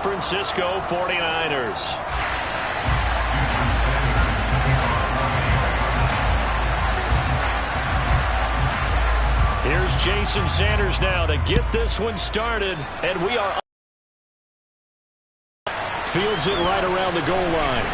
Francisco 49ers. Here's Jason Sanders now to get this one started, and we are fields it right around the goal line.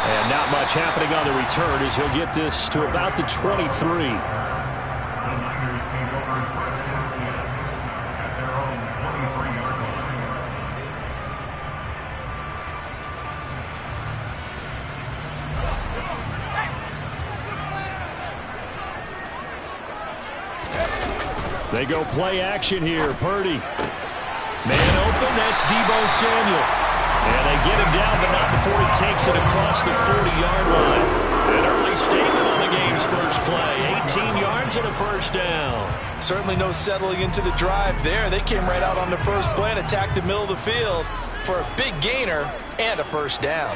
And not much happening on the return as he'll get this to about the 23. They go play action here. Purdy. Man open. That's Deebo Samuel. And they get him down, but not before he takes it across the 40-yard line. An early statement on the game's first play. 18 yards and a first down. Certainly no settling into the drive there. They came right out on the first play and attacked the middle of the field for a big gainer and a first down.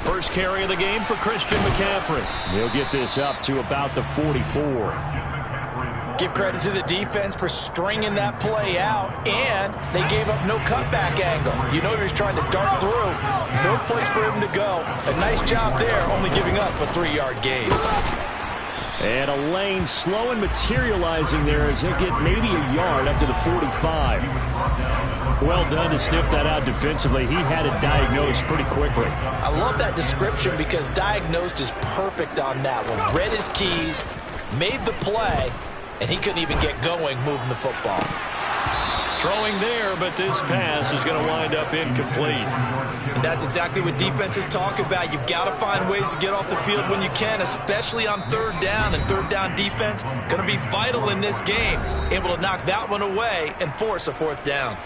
First carry of the game for Christian McCaffrey. He'll get this up to about the 44. Give credit to the defense for stringing that play out, and they gave up no cutback angle. You know he was trying to dart through. No place for him to go. A nice job there, only giving up a 3-yard gain. And a lane slow and materializing there as he'll get maybe a yard up to the 45. Well done to sniff that out defensively. He had it diagnosed pretty quickly. I love that description because diagnosed is perfect on that one. Read his keys, made the play, and he couldn't even get going moving the football. Throwing there, but this pass is going to wind up incomplete. And that's exactly what defenses talk about. You've got to find ways to get off the field when you can, especially on third down. And third down defense going to be vital in this game. Able to knock that one away and force a fourth down.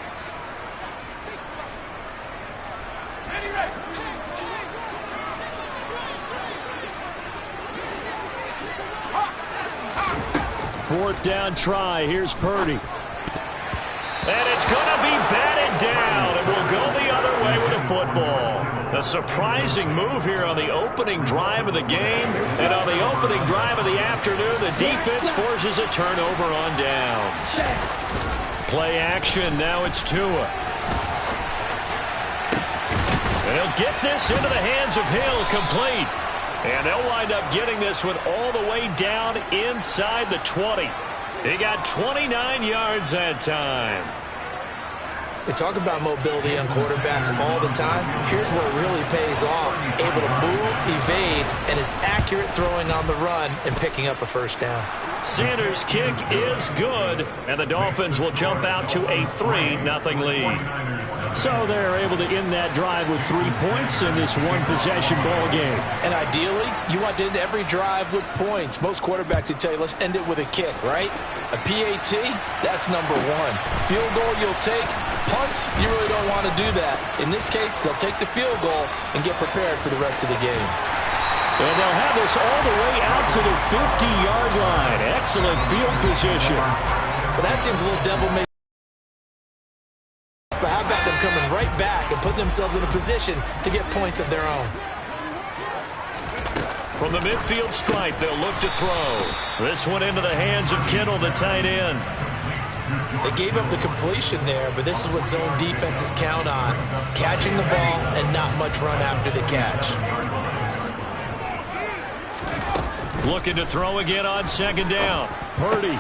Fourth down try. Here's Purdy. And it's going to be batted down. It will go the other way with the football. A surprising move here on the opening drive of the game. And on the opening drive of the afternoon, the defense forces a turnover on downs. Play action. Now it's Tua. And he'll get this into the hands of Hill, complete. And they'll wind up getting this one all the way down inside the 20. He got 29 yards that time. They talk about mobility on quarterbacks all the time. Here's where it really pays off. Able to move, evade, and is accurate throwing on the run and picking up a first down. Sanders' kick is good, and the Dolphins will jump out to a 3-0 lead. So they're able to end that drive with 3 points in this one-possession ball game. And ideally, you want to end every drive with points. Most quarterbacks would tell you, let's end it with a kick, right? A PAT, that's number one. Field goal you'll take. Punts, you really don't want to do that. In this case, they'll take the field goal and get prepared for the rest of the game. And they'll have this all the way out to the 50-yard line. Excellent field position. But that seems a little devil-may. But how about them coming right back and putting themselves in a position to get points of their own? From the midfield stripe, they'll look to throw. This one into the hands of Kittle, the tight end. They gave up the completion there, but this is what zone defenses count on. Catching the ball and not much run after the catch. Looking to throw again on second down. Purdy.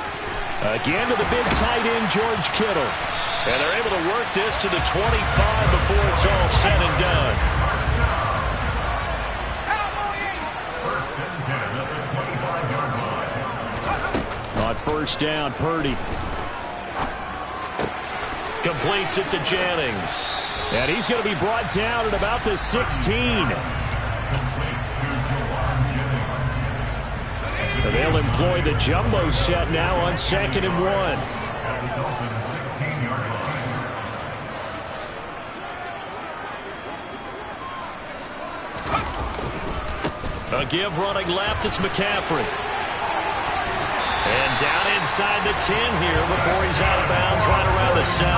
Again to the big tight end, George Kittle. And they're able to work this to the 25 before it's all said and done. On first down, Purdy completes it to Jennings. And he's going to be brought down at about the 16. And they'll employ the jumbo set now on 2nd and 1. A give running left, it's McCaffrey. And down inside the 10 here before he's out of bounds right around the 7.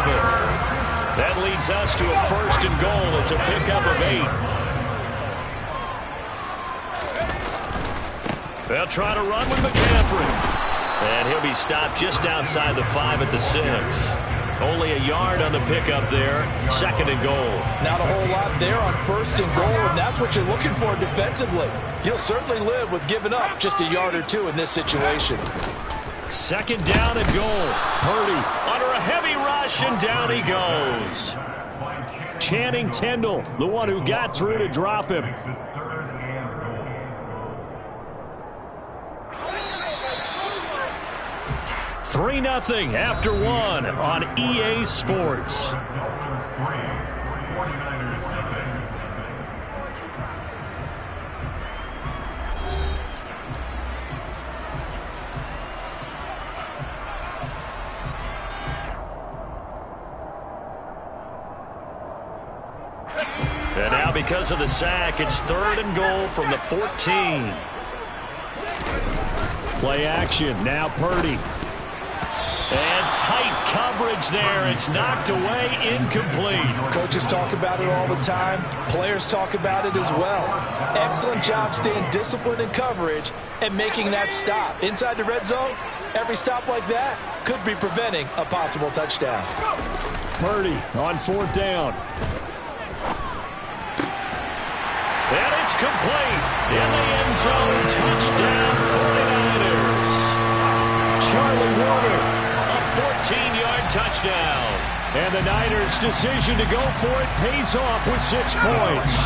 That leads us to a 1st and goal. It's a pickup of 8. They'll try to run with McCaffrey. And he'll be stopped just outside the 5 at the 6. Only a yard on the pickup there. 2nd and goal. Not a whole lot there on 1st and goal, and that's what you're looking for defensively. You'll certainly live with giving up just a yard or 2 in this situation. 2nd down and goal. Purdy under a heavy rush, and down he goes. Channing Tindall, the one who got through to drop him. Three 0 after 1 on EA Sports. And now because of the sack, it's 3rd and goal from the 14. Play action. Now Purdy. And tight coverage there. It's knocked away, incomplete. Coaches talk about it all the time. Players talk about it as well. Excellent job staying disciplined in coverage and making that stop. Inside the red zone, every stop like that could be preventing a possible touchdown. Purdy on 4th down. And it's complete. In the end zone, touchdown 49ers. Charlie Warner. 14-yard touchdown. And the Niners' decision to go for it pays off with 6 points.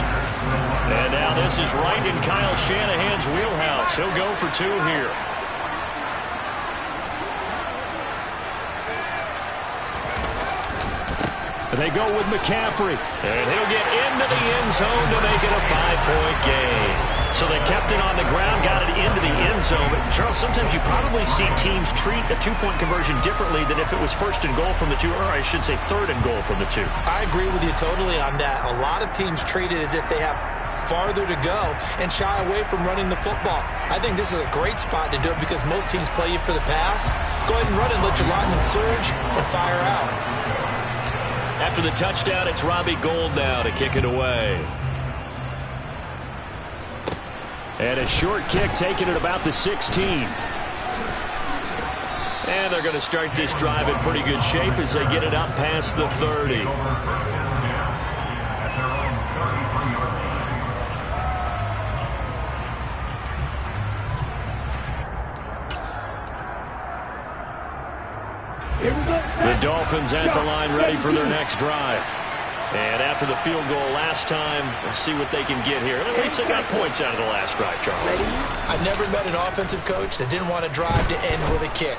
And now this is right in Kyle Shanahan's wheelhouse. He'll go for 2 here. They go with McCaffrey. And he'll get into the end zone to make it a 5-point game. So they kept it on the ground, got it into the end zone. But, Charles, sometimes you probably see teams treat a 2-point conversion differently than if it was 1st and goal from the 2, or I should say 3rd and goal from the 2. I agree with you totally on that. A lot of teams treat it as if they have farther to go and shy away from running the football. I think this is a great spot to do it because most teams play you for the pass. Go ahead and run it, let your linemen surge, and fire out. After the touchdown, it's Robbie Gould now to kick it away. And a short kick taken at about the 16. And they're going to start this drive in pretty good shape as they get it up past the 30. The Dolphins at the line ready for their next drive. And after the field goal last time, we'll see what they can get here. At least they got points out of the last drive, Charles. I've never met an offensive coach that didn't want to drive to end with a kick.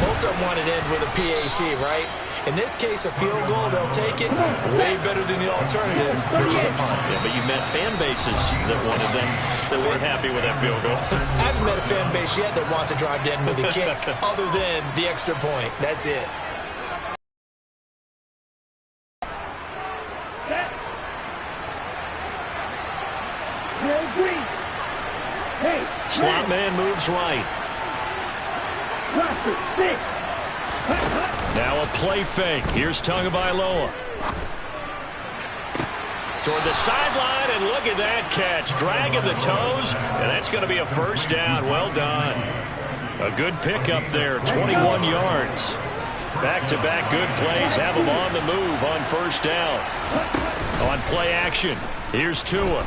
Most of them want to end with a PAT, right? In this case, a field goal, they'll take it way better than the alternative, which is a punt. Yeah, but you met fan bases that wanted them, that weren't happy with that field goal. I haven't met a fan base yet that wants to drive to end with a kick, other than the extra point. That's it. Slot man moves right. Now a play fake. Here's Tagovailoa. Toward the sideline, and look at that catch. Dragging the toes, and that's going to be a 1st down. Well done. A good pickup there, 21 yards. Back-to-back good plays have them on the move on 1st down. On play action, here's Tua.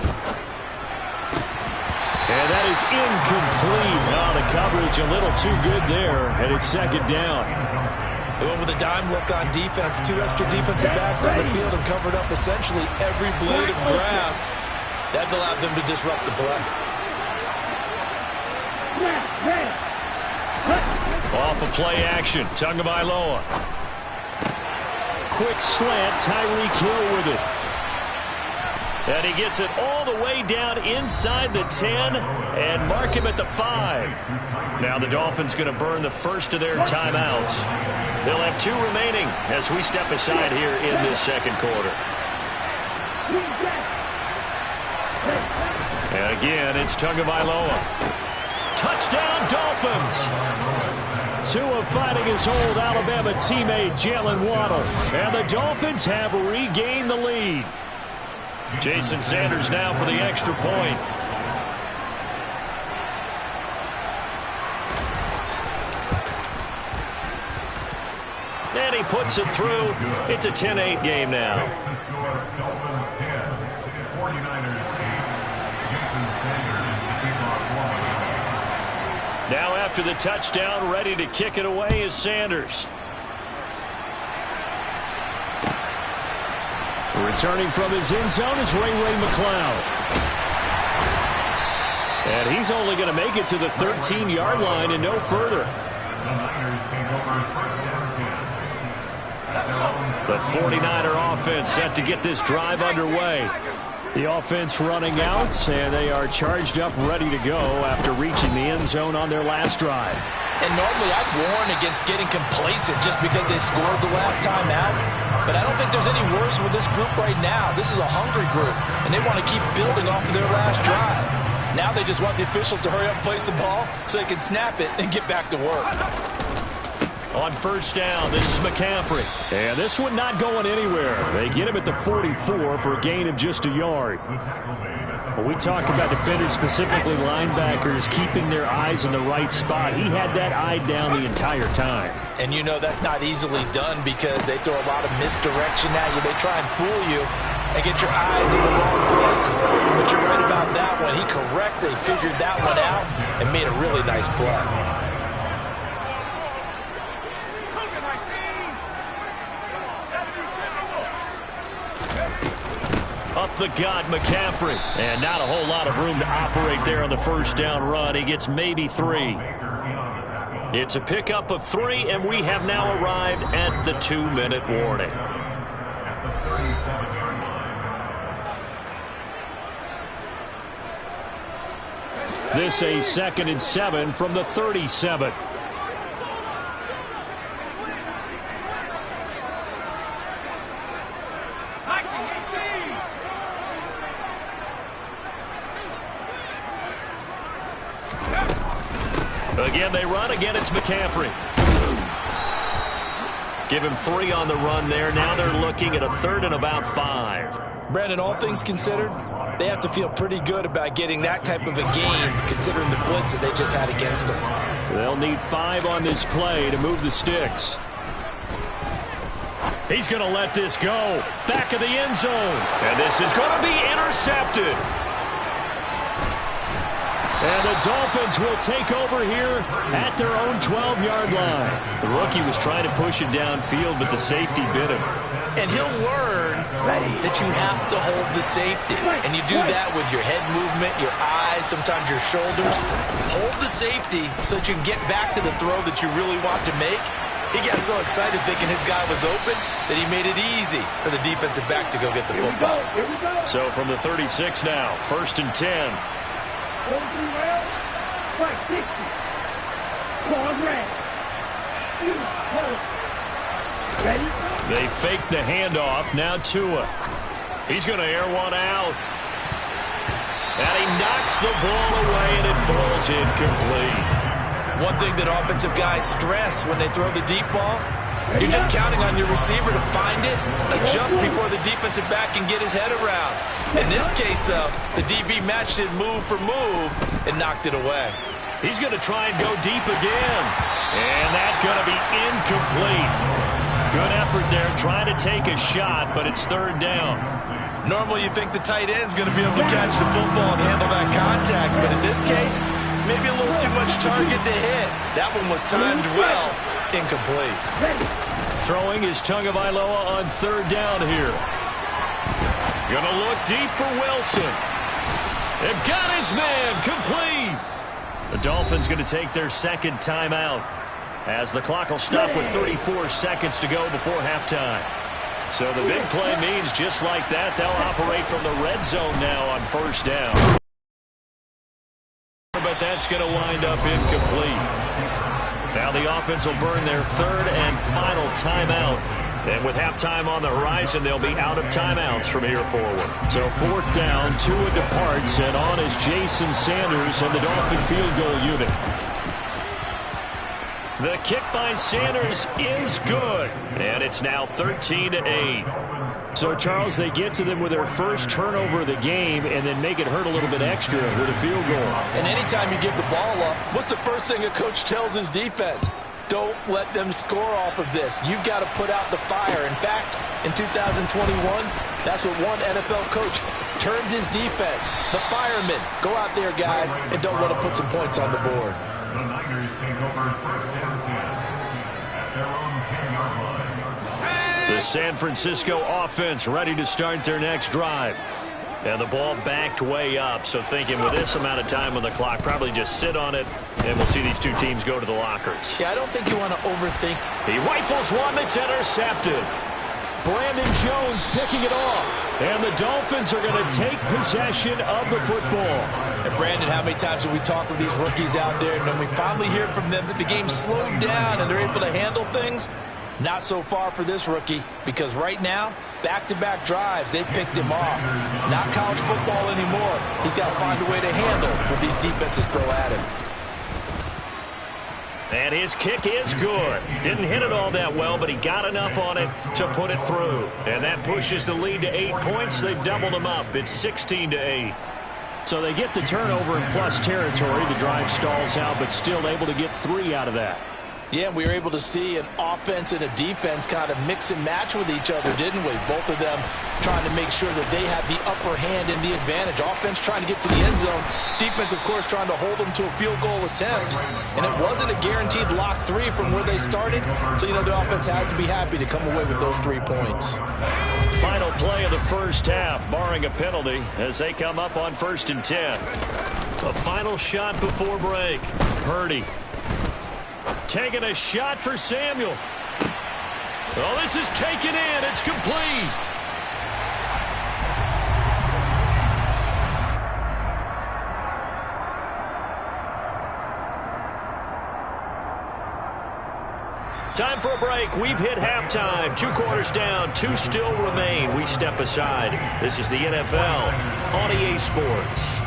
And that is incomplete. Oh, the coverage a little too good there, and it's 2nd down. They went with a dime look on defense. 2 extra defensive backs on the field and covered up essentially every blade of grass. That allowed them to disrupt the play. Off of play action, Tagovailoa. Quick slant, Tyreek Hill with it. And he gets it all the way down inside the 10 and mark him at the 5. Now the Dolphins going to burn the first of their timeouts. They'll have 2 remaining as we step aside here in this 2nd quarter. And again, it's Tagovailoa. Touchdown, Dolphins! Tua fighting his old Alabama teammate Jalen Waddle. And the Dolphins have regained the lead. Jason Sanders now for the extra point. And he puts it through. It's a 10-8 game now. Now after the touchdown, ready to kick it away is Sanders. Returning from his end zone is Ray McCloud. And he's only going to make it to the 13-yard line and no further. The 49er offense set to get this drive underway. The offense running out, and they are charged up, ready to go after reaching the end zone on their last drive. And normally I'd warn against getting complacent just because they scored the last time out. But I don't think there's any worries with this group right now. This is a hungry group, and they want to keep building off of their last drive. Now they just want the officials to hurry up and place the ball so they can snap it and get back to work. On first down, this is McCaffrey. And this one not going anywhere. They get him at the 44 for a gain of just a yard. When we talk about defenders, specifically linebackers, keeping their eyes in the right spot, he had that eye down the entire time. And you know that's not easily done because they throw a lot of misdirection at you. They try and fool you and get your eyes in the wrong place. But you're right about that one. He correctly figured that one out and made a really nice play. Up the gut, McCaffrey. And not a whole lot of room to operate there on the first down run. He gets maybe 3. It's a pickup of 3, and we have now arrived at the 2-minute warning. This a 2nd and 7 from the 37. Again, they run. Again, it's McCaffrey. Give him 3 on the run there. Now they're looking at a 3rd and about 5. Brandon, all things considered, they have to feel pretty good about getting that type of a gain, considering the blitz that they just had against them. They'll need 5 on this play to move the sticks. He's going to let this go. Back of the end zone. And this is going to be intercepted. And the Dolphins will take over here at their own 12-yard line. The rookie was trying to push it downfield, but the safety bit him. And he'll learn that you have to hold the safety. And you do that with your head movement, your eyes, sometimes your shoulders. Hold the safety so that you can get back to the throw that you really want to make. He got so excited thinking his guy was open that he made it easy for the defensive back to go get the football. So from the 36 now, 1st and 10. They fake the handoff. Now Tua. He's going to air one out. And he knocks the ball away, and it falls incomplete. One thing that offensive guys stress when they throw the deep ball, you're just counting on your receiver to find it, adjust before the defensive back can get his head around. In this case, though, the DB matched it move for move and knocked it away. He's going to try and go deep again. And that's going to be incomplete. Good effort there, trying to take a shot, but it's 3rd down. Normally you think the tight end's going to be able to catch the football and handle that contact, but in this case, maybe a little too much target to hit. That one was timed well. Incomplete. Throwing is Tagovailoa on 3rd down here. Gonna look deep for Wilson. And got his man complete. The Dolphins gonna take their 2nd timeout as the clock will stop with 34 seconds to go before halftime. So the big play means just like that, they'll operate from the red zone now on 1st down. But that's going to wind up incomplete. Now the offense will burn their 3rd and final timeout. And with halftime on the horizon, they'll be out of timeouts from here forward. So 4th down, Tua departs, and on is Jason Sanders and the Dolphin field goal unit. The kick by Sanders is good, and it's now 13-8. So, Charles, they get to them with their first turnover of the game and then make it hurt a little bit extra with a field goal. And anytime you give the ball up, what's the first thing a coach tells his defense? Don't let them score off of this. You've got to put out the fire. In fact, in 2021, that's what one NFL coach termed his defense. The firemen. Go out there, guys, and don't let them put some points on the board. The Niners take over first down 10 at their own 10-yard line. The San Francisco offense ready to start their next drive. And the ball backed way up, so thinking with this amount of time on the clock, probably just sit on it, and we'll see these two teams go to the lockers. Yeah, I don't think you want to overthink. He rifles one that's intercepted. Brandon Jones picking it off. And the Dolphins are going to take possession of the football. And Brandon, how many times have we talked with these rookies out there, and then we finally hear from them that the game slowed down and they're able to handle things? Not so far for this rookie, because right now, back-to-back drives, they picked him off. Not college football anymore. He's got to find a way to handle what these defenses throw at him. And his kick is good. Didn't hit it all that well, but he got enough on it to put it through. And that pushes the lead to 8 points. They've doubled them up. It's 16-8. So they get the turnover in plus territory. The drive stalls out, but still able to get 3 out of that. Yeah, we were able to see an offense and a defense kind of mix and match with each other, didn't we? Both of them trying to make sure that they have the upper hand and the advantage. Offense trying to get to the end zone. Defense, of course, trying to hold them to a field goal attempt. And it wasn't a guaranteed lock 3 from where they started. So, you know, the offense has to be happy to come away with those 3 points. Final play of the first half, barring a penalty, as they come up on 1st and 10. A final shot before break. Purdy taking a shot for Samuel. Oh, this is taken in. It's complete. Time for a break. We've hit halftime. 2 quarters down. 2 still remain. We step aside. This is the NFL on EA Sports.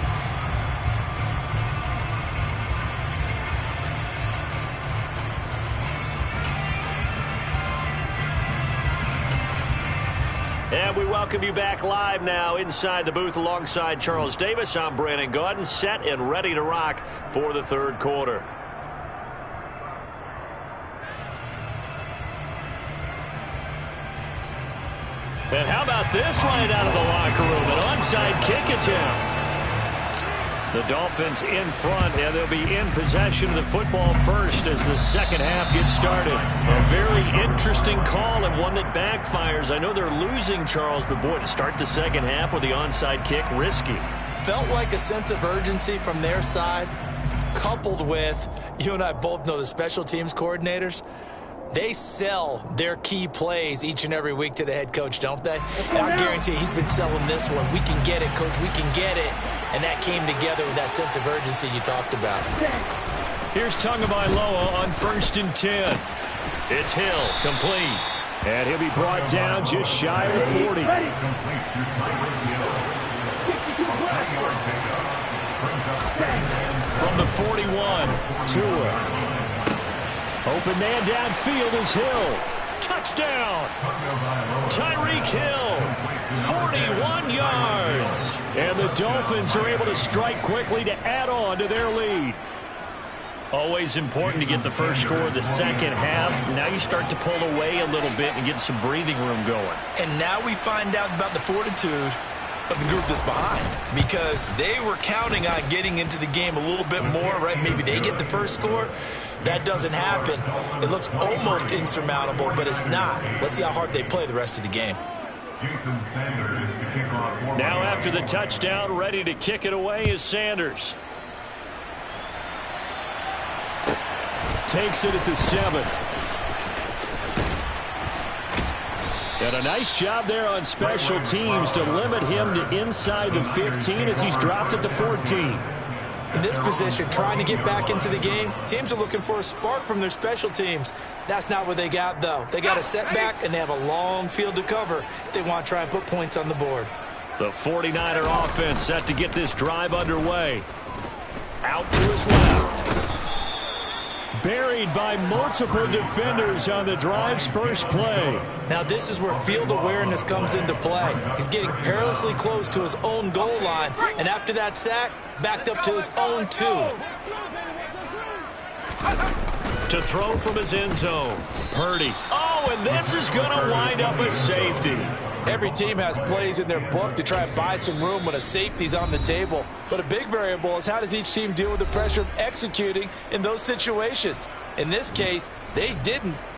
And we welcome you back live now inside the booth alongside Charles Davis. I'm Brandon Gaudin, set and ready to rock for the 3rd quarter. And how about this right out of the locker room? An onside kick attempt. The Dolphins in front, and they'll be in possession of the football first as the second half gets started. A very interesting call and one that backfires. I know they're losing, Charles, but boy, to start the second half with the onside kick, risky. Felt like a sense of urgency from their side, coupled with, you and I both know the special teams coordinators, they sell their key plays each and every week to the head coach, don't they? And I guarantee he's been selling this one. We can get it, coach, we can get it. And that came together with that sense of urgency you talked about. Here's Tagovailoa on 1st and 10. It's Hill, complete. And he'll be brought down just shy of the 40. From the 41, Tua. Open man downfield is Hill. Touchdown! Tyreek Hill, 41 yards. And the Dolphins are able to strike quickly to add on to their lead. Always important to get the first score of the second half. Now you start to pull away a little bit and get some breathing room going. And now we find out about the fortitude of the group that's behind, because they were counting on getting into the game a little bit more, right? Maybe they get the first score. That doesn't happen. It looks almost insurmountable, but it's not. Let's see how hard they play the rest of the game. Now after the touchdown, ready to kick it away is Sanders. Takes it at the 7. And a nice job there on special teams to limit him to inside the 15 as he's dropped at the 14. In this position, trying to get back into the game, teams are looking for a spark from their special teams. That's not what they got, though. They got a setback, and they have a long field to cover if they want to try and put points on the board. The 49er offense set to get this drive underway. Out to his left. Buried by multiple defenders on the drive's first play. Now this is where field awareness comes into play. He's getting perilously close to his own goal line, and after that sack, backed up to his own 2. To throw from his end zone. Purdy. Oh, and this is going to wind up a safety. Every team has plays in their book to try and buy some room when a safety's on the table. But a big variable is how does each team deal with the pressure of executing in those situations? In this case, they didn't.